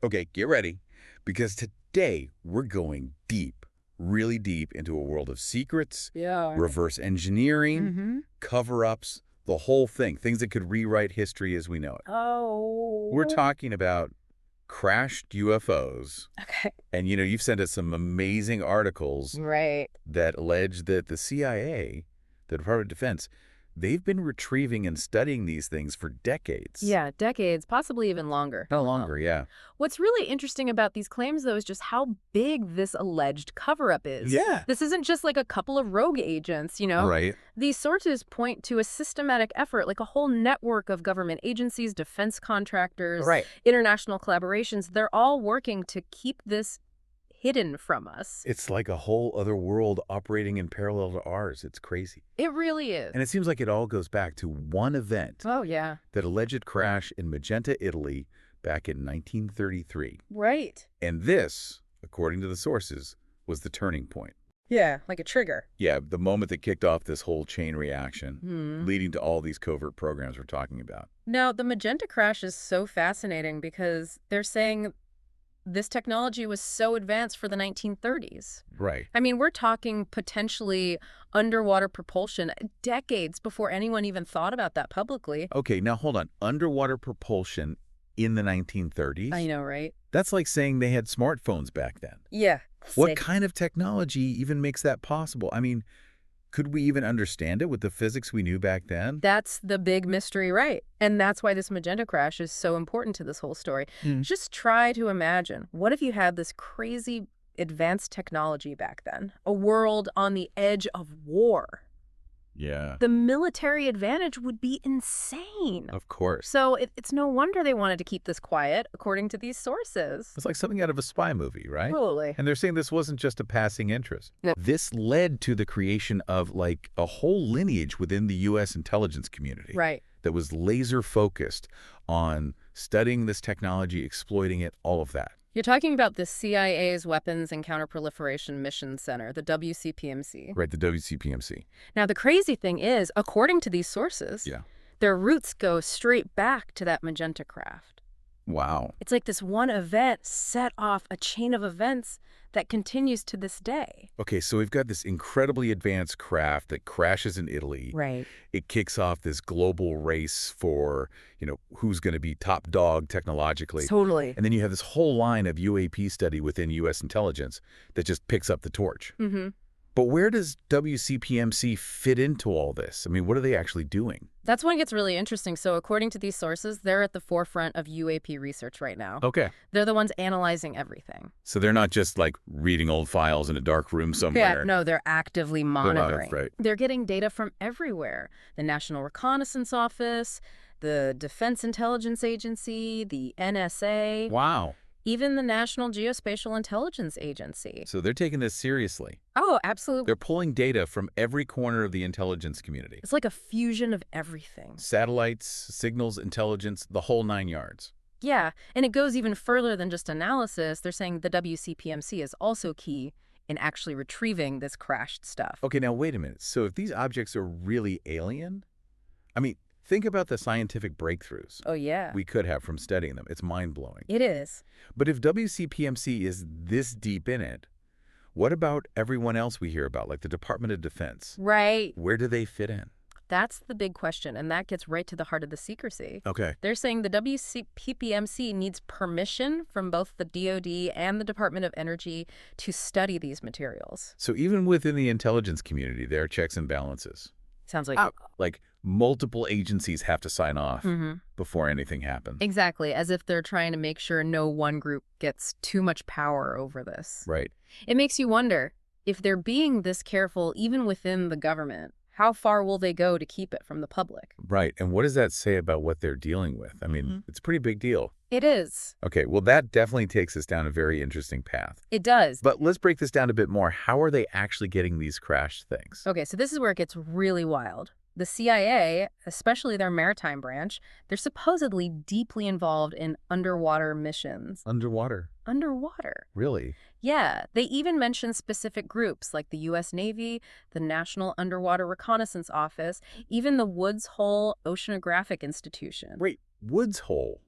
Okay, get ready, because today we're going deep, really deep into a world of secrets, Yeah. reverse engineering, Mm-hmm. cover-ups, the whole thing, things that could rewrite history as we know it. Oh. We're talking about crashed UFOs. Okay. And, you've sent us some amazing articles Right. that allege that the CIA, the Department of Defense, they've been retrieving and studying these things for decades. Yeah, decades, possibly even longer. No longer, yeah. What's really interesting about these claims, though, is just how big this alleged cover-up is. Yeah. This isn't just like a couple of rogue agents, you know? Right. These sources point to a systematic effort, like a whole network of government agencies, defense contractors, Right. international collaborations. They're all working to keep this hidden from us. It's like a whole other world operating in parallel to ours. It's crazy. It really is. And it seems like it all goes back to one event, Oh, yeah. that alleged crash in Magenta, Italy, back in 1933. Right. And this, according to the sources, was the turning point. Yeah, like a trigger. Yeah, the moment that kicked off this whole chain reaction, Hmm. leading to all these covert programs we're talking about. Now, the Magenta crash is so fascinating because they're saying this technology was so advanced for the 1930s. Right. I mean, we're talking potentially underwater propulsion decades before anyone even thought about that publicly. Okay, now hold on. Underwater propulsion in the 1930s? I know, right? That's like saying they had smartphones back then. Yeah. What Sick. kind of technology even makes that possible? I mean, could we even understand it with the physics we knew back then? That's the big mystery, right? And that's why this Magenta crash is so important to this whole story. Mm. Just try to imagine, what if you had this crazy advanced technology back then? A world on the edge of war. Yeah, The military advantage would be insane. of course. So it's no wonder they wanted to keep this quiet, according to these sources. It's like something out of a spy movie, right? Totally. And they're saying this wasn't just a passing interest. No. This led to the creation of like a whole lineage within the U.S. intelligence community. Right. That was laser focused on studying this technology, exploiting it, all of that. You're talking about the CIA's Weapons and Counterproliferation Mission Center, the WCPMC. Right, the WCPMC. Now, the crazy thing is, according to these sources, Yeah. their roots go straight back to that Magenta craft. Wow. It's like this one event set off a chain of events that continues to this day. Okay, so we've got this incredibly advanced craft that crashes in Italy. Right. It kicks off this global race for, who's going to be top dog technologically. Totally. And then you have this whole line of UAP study within U.S. intelligence that just picks up the torch. Mm-hmm. But where does WCPMC fit into all this? I mean, what are they actually doing? That's when it gets really interesting. So according to these sources, they're at the forefront of UAP research right now. Okay. They're the ones analyzing everything. So they're not just like reading old files in a dark room somewhere. Yeah, no, they're actively monitoring. Right. They're getting data from everywhere. The National Reconnaissance Office, the Defense Intelligence Agency, the NSA, Wow. even the National Geospatial Intelligence Agency. So they're taking this seriously. Oh, absolutely. They're pulling data from every corner of the intelligence community. It's like a fusion of everything. Satellites, signals, intelligence, the whole 9 yards. Yeah, and it goes even further than just analysis. They're saying the WCPMC is also key in actually retrieving this crashed stuff. Okay, now wait a minute. So if these objects are really alien, I mean, think about the scientific breakthroughs Oh, yeah. we could have from studying them. It's mind-blowing. It is. But if WCPMC is this deep in it, what about everyone else we hear about, like the Department of Defense? Right. Where do they fit in? That's the big question, and that gets right to the heart of the secrecy. Okay. They're saying the WCPMC needs permission from both the DoD and the Department of Energy to study these materials. So even within the intelligence community, there are checks and balances. Sounds like... Like multiple agencies have to sign off Mm-hmm. before anything happens. Exactly, as if they're trying to make sure no one group gets too much power over this. Right. It makes you wonder, if they're being this careful even within the government, how far will they go to keep it from the public? Right. And what does that say about what they're dealing with? I mean, It's a pretty big deal. It is. Okay, well, that definitely takes us down a very interesting path. It does. But let's break this down a bit more. How are they actually getting these crashed things? Okay, so this is where it gets really wild. The CIA, especially their maritime branch, they're supposedly deeply involved in underwater missions. Underwater. Underwater. Really? Yeah, they even mention specific groups like the U.S. Navy, the National Underwater Reconnaissance Office, even the Woods Hole Oceanographic Institution. Wait, Woods Hole?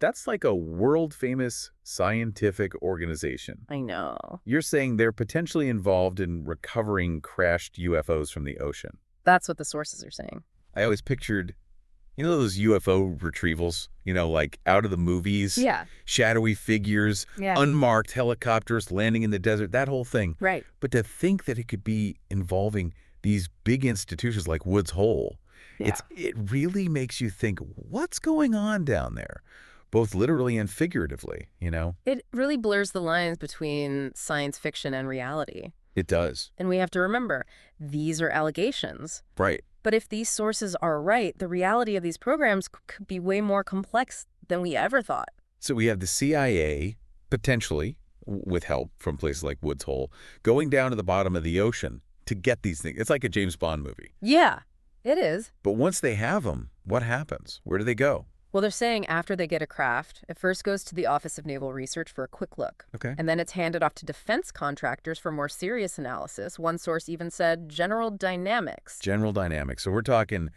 That's like a world-famous scientific organization. I know. You're saying they're potentially involved in recovering crashed UFOs from the ocean. That's what the sources are saying. I always pictured, those UFO retrievals, like out of the movies? Yeah. Shadowy figures, Yeah. unmarked helicopters landing in the desert, that whole thing. Right. But to think that it could be involving these big institutions like Woods Hole, Yeah. it really makes you think, what's going on down there? Both literally and figuratively, It really blurs the lines between science fiction and reality. It does. And we have to remember, these are allegations. Right. But if these sources are right, the reality of these programs could be way more complex than we ever thought. So we have the CIA, potentially, with help from places like Woods Hole, going down to the bottom of the ocean to get these things. It's like a James Bond movie. Yeah, it is. But once they have them, what happens? Where do they go? Well, they're saying after they get a craft, it first goes to the Office of Naval Research for a quick look. Okay. And then it's handed off to defense contractors for more serious analysis. One source even said General Dynamics. General Dynamics. So we're talking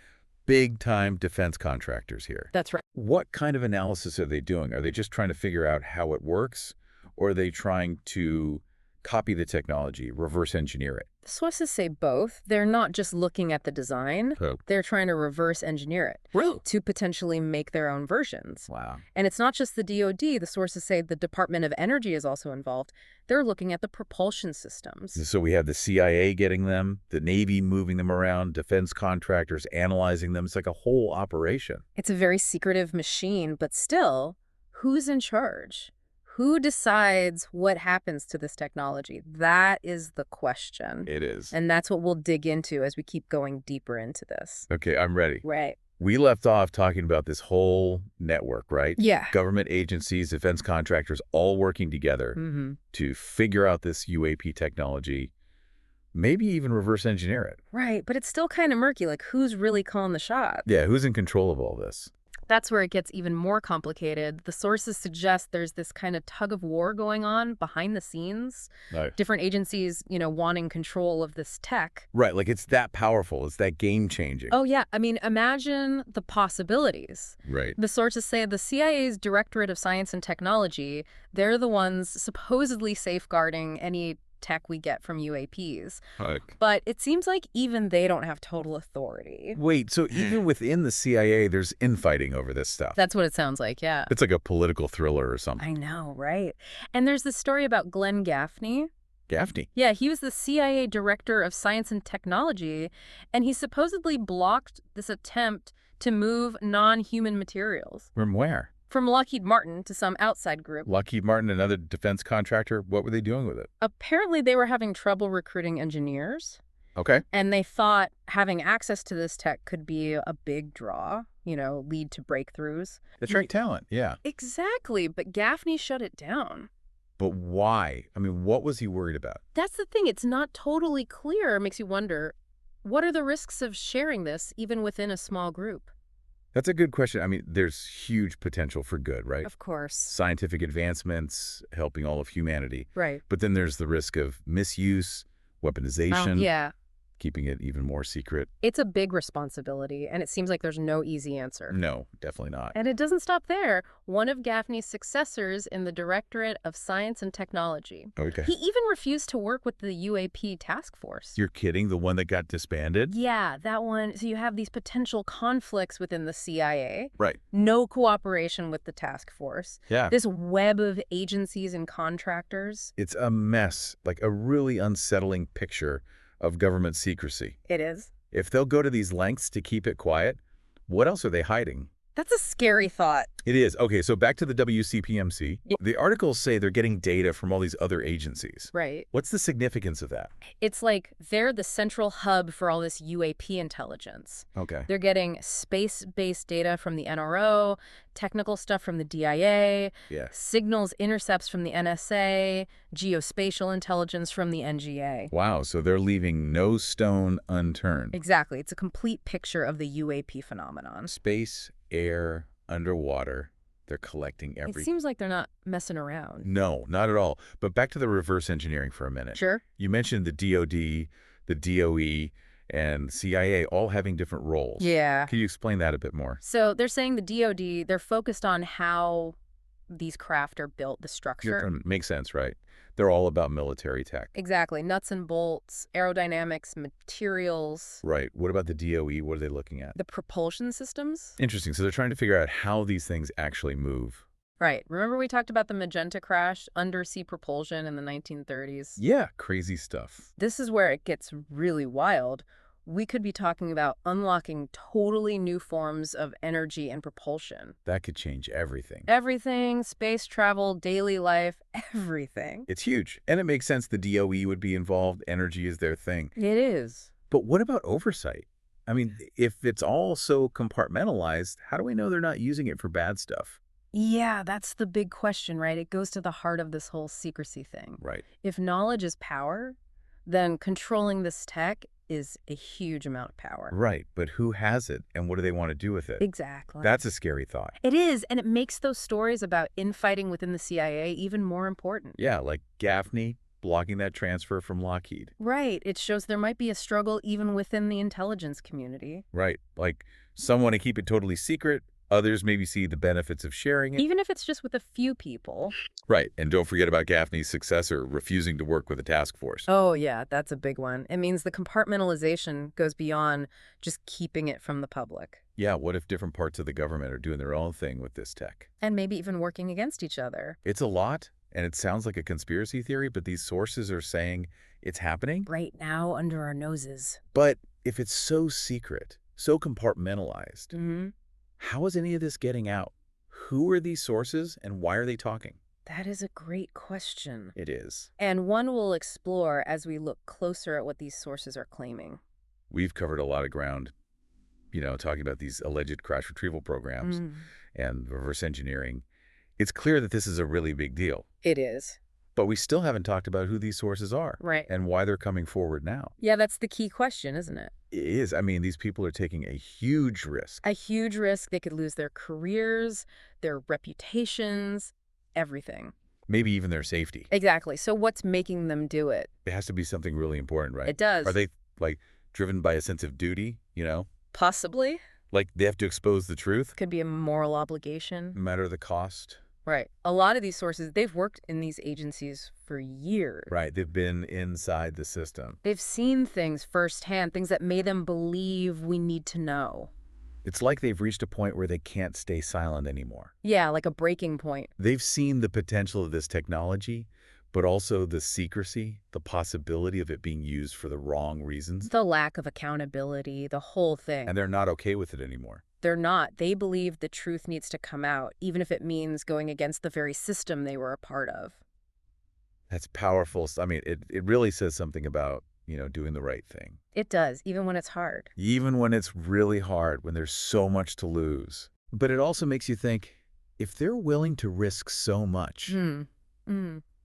big-time defense contractors here. That's right. What kind of analysis are they doing? Are they just trying to figure out how it works? Or are they trying to copy the technology, reverse engineer it? The sources say both. They're not just looking at the design. Oh. They're trying to reverse engineer it. Really? To potentially make their own versions. Wow. And it's not just the DoD. The sources say the Department of Energy is also involved. They're looking at the propulsion systems. So we have the CIA getting them, the Navy moving them around, defense contractors analyzing them. It's like a whole operation. It's a very secretive machine, but still, who's in charge? Who decides what happens to this technology? That is the question. It is. And that's what we'll dig into as we keep going deeper into this. Okay, I'm ready. Right. We left off talking about this whole network, right? Yeah. Government agencies, defense contractors, all working together to figure out this UAP technology, maybe even reverse engineer it. Right, but it's still kind of murky, like who's really calling the shots? Yeah, who's in control of all this? That's where it gets even more complicated. The sources suggest there's this kind of tug of war going on behind the scenes. Right. Different agencies, wanting control of this tech. Right, like it's that powerful. It's that game-changing. Oh, yeah. I mean, imagine the possibilities. Right. The sources say the CIA's Directorate of Science and Technology, they're the ones supposedly safeguarding any tech we get from UAPs. But it seems like even they don't have total authority. Wait, so even within the CIA, there's infighting over this stuff? That's what it sounds like, yeah. It's like a political thriller or something. I know, right? And there's this story about Glenn Gaffney. Gaffney? Yeah, he was the CIA Director of Science and Technology, and he supposedly blocked this attempt to move non-human materials. From where? From Lockheed Martin to some outside group. Lockheed Martin, another defense contractor? What were they doing with it? Apparently, they were having trouble recruiting engineers. Okay. And they thought having access to this tech could be a big draw, lead to breakthroughs. Attract talent, yeah. Exactly, but Gaffney shut it down. But why? I mean, what was he worried about? That's the thing. It's not totally clear. It makes you wonder, what are the risks of sharing this even within a small group? That's a good question. I mean, there's huge potential for good, right? Of course. Scientific advancements, helping all of humanity. Right. But then there's the risk of misuse, weaponization. Yeah. Keeping it even more secret. It's a big responsibility, and it seems like there's no easy answer. No, definitely not. And it doesn't stop there. One of Gaffney's successors in the Directorate of Science and Technology. Okay. He even refused to work with the UAP task force. You're kidding? The one that got disbanded? Yeah, that one. So you have these potential conflicts within the CIA. Right. No cooperation with the task force. Yeah. This web of agencies and contractors. It's a mess, like a really unsettling picture of government secrecy. It is. If they'll go to these lengths to keep it quiet, what else are they hiding? That's a scary thought. It is. Okay, so back to the WCPMC. Yep. The articles say they're getting data from all these other agencies. Right. What's the significance of that? It's like they're the central hub for all this UAP intelligence. Okay. They're getting space-based data from the NRO, technical stuff from the DIA, Yeah. signals intercepts from the NSA, geospatial intelligence from the NGA. Wow, so they're leaving no stone unturned. Exactly. It's a complete picture of the UAP phenomenon. Space, air, underwater, they're collecting It everything. seems like they're not messing around. No, not at all. But back to the reverse engineering for a minute. Sure. You mentioned the DoD, the DOE, and CIA all having different roles. Yeah. Can you explain that a bit more? So they're saying the DoD, they're focused on how these craft are built, the structure. Makes sense, right? They're all about military tech. Exactly. Nuts and bolts, aerodynamics, materials. Right. What about the DOE? What are they looking at? The propulsion systems. Interesting. So they're trying to figure out how these things actually move. Right. Remember we talked about the Magenta crash, undersea propulsion in the 1930s? Yeah, crazy stuff. This is where it gets really wild. We could be talking about unlocking totally new forms of energy and propulsion. That could change everything. Everything, space travel, daily life, everything. It's huge. And it makes sense the DOE would be involved. Energy is their thing. It is. But what about oversight? I mean, if it's all so compartmentalized, how do we know they're not using it for bad stuff? Yeah, that's the big question, right? It goes to the heart of this whole secrecy thing. Right. If knowledge is power, then controlling this tech is a huge amount of power. Right, but who has it and what do they want to do with it? Exactly. That's a scary thought. It is, and it makes those stories about infighting within the CIA even more important. Yeah, like Gaffney blocking that transfer from Lockheed. Right. It shows there might be a struggle even within the intelligence community. Right, like some want to keep it totally secret. Others maybe see the benefits of sharing it. Even if it's just with a few people. Right, and don't forget about Gaffney's successor refusing to work with a task force. Oh, yeah, that's a big one. It means the compartmentalization goes beyond just keeping it from the public. Yeah, what if different parts of the government are doing their own thing with this tech? And maybe even working against each other. It's a lot, and it sounds like a conspiracy theory, but these sources are saying it's happening. Right now, under our noses. But if it's so secret, so compartmentalized, how is any of this getting out? Who are these sources and why are they talking? That is a great question. It is. And one we'll explore as we look closer at what these sources are claiming. We've covered a lot of ground, talking about these alleged crash retrieval programs and reverse engineering. It's clear that this is a really big deal. It is. But we still haven't talked about who these sources are. Right. And why they're coming forward now. Yeah, that's the key question, isn't it? It is. I mean, these people are taking a huge risk. A huge risk. They could lose their careers, their reputations, everything. Maybe even their safety. Exactly. So what's making them do it? It has to be something really important, right? It does. Are they, driven by a sense of duty, Possibly. Like they have to expose the truth? Could be a moral obligation. No matter the cost? Right. A lot of these sources, they've worked in these agencies for years. Right. They've been inside the system. They've seen things firsthand, things that made them believe we need to know. It's like they've reached a point where they can't stay silent anymore. Yeah, like a breaking point. They've seen the potential of this technology, but also the secrecy, the possibility of it being used for the wrong reasons. The lack of accountability, the whole thing. And they're not okay with it anymore. They're not. They believe the truth needs to come out, even if it means going against the very system they were a part of. That's powerful. I mean, it really says something about, doing the right thing. It does, even when it's hard. Even when it's really hard, when there's so much to lose. But it also makes you think, if they're willing to risk so much,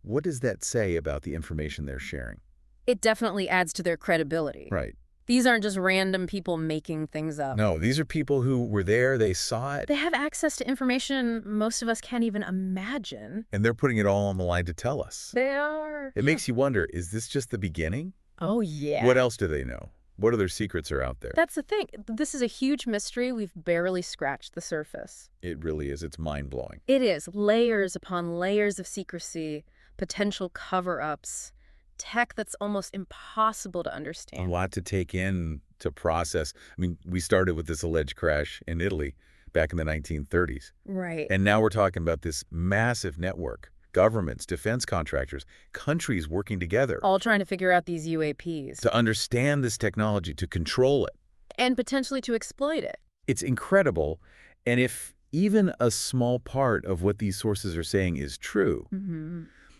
what does that say about the information they're sharing? It definitely adds to their credibility. Right. These aren't just random people making things up. No, these are people who were there, they saw it. They have access to information most of us can't even imagine. And they're putting it all on the line to tell us. They are. It makes you wonder, is this just the beginning? Oh, yeah. What else do they know? What other secrets are out there? That's the thing. This is a huge mystery. We've barely scratched the surface. It really is. It's mind-blowing. It is. Layers upon layers of secrecy, potential cover-ups, tech that's almost impossible to understand. A lot to take in, to process. I mean, we started with this alleged crash in Italy back in the 1930s. Right. And now we're talking about this massive network. Governments, defense contractors, countries working together. All trying to figure out these UAPs. To understand this technology, to control it. And potentially to exploit it. It's incredible. And if even a small part of what these sources are saying is true,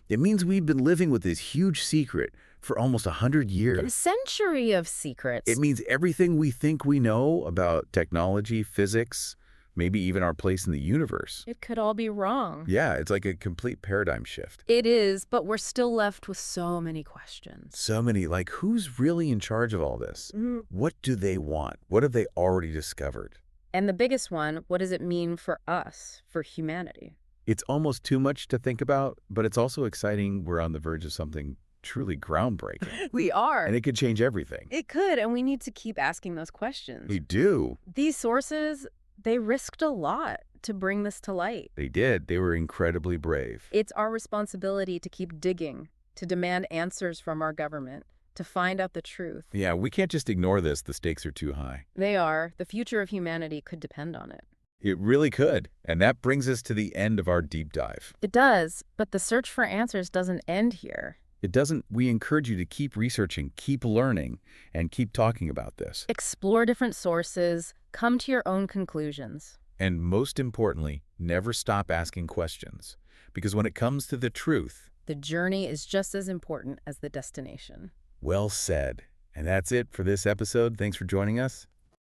it means we've been living with this huge secret for almost 100 years. A century of secrets. It means everything we think we know about technology, physics, maybe even our place in the universe. It could all be wrong. Yeah, it's like a complete paradigm shift. It is, but we're still left with so many questions. So many, like who's really in charge of all this? What do they want? What have they already discovered? And the biggest one, what does it mean for us, for humanity? It's almost too much to think about, but it's also exciting we're on the verge of something truly groundbreaking. We are. And it could change everything. It could, and we need to keep asking those questions. We do. These sources, they risked a lot to bring this to light. They did. They were incredibly brave. It's our responsibility to keep digging, to demand answers from our government, to find out the truth. Yeah, we can't just ignore this. The stakes are too high. They are. The future of humanity could depend on it. It really could. And that brings us to the end of our deep dive. It does, but the search for answers doesn't end here. It doesn't. We encourage you to keep researching, keep learning, and keep talking about this. Explore different sources, come to your own conclusions. And most importantly, never stop asking questions. Because when it comes to the truth, the journey is just as important as the destination. Well said. And that's it for this episode. Thanks for joining us.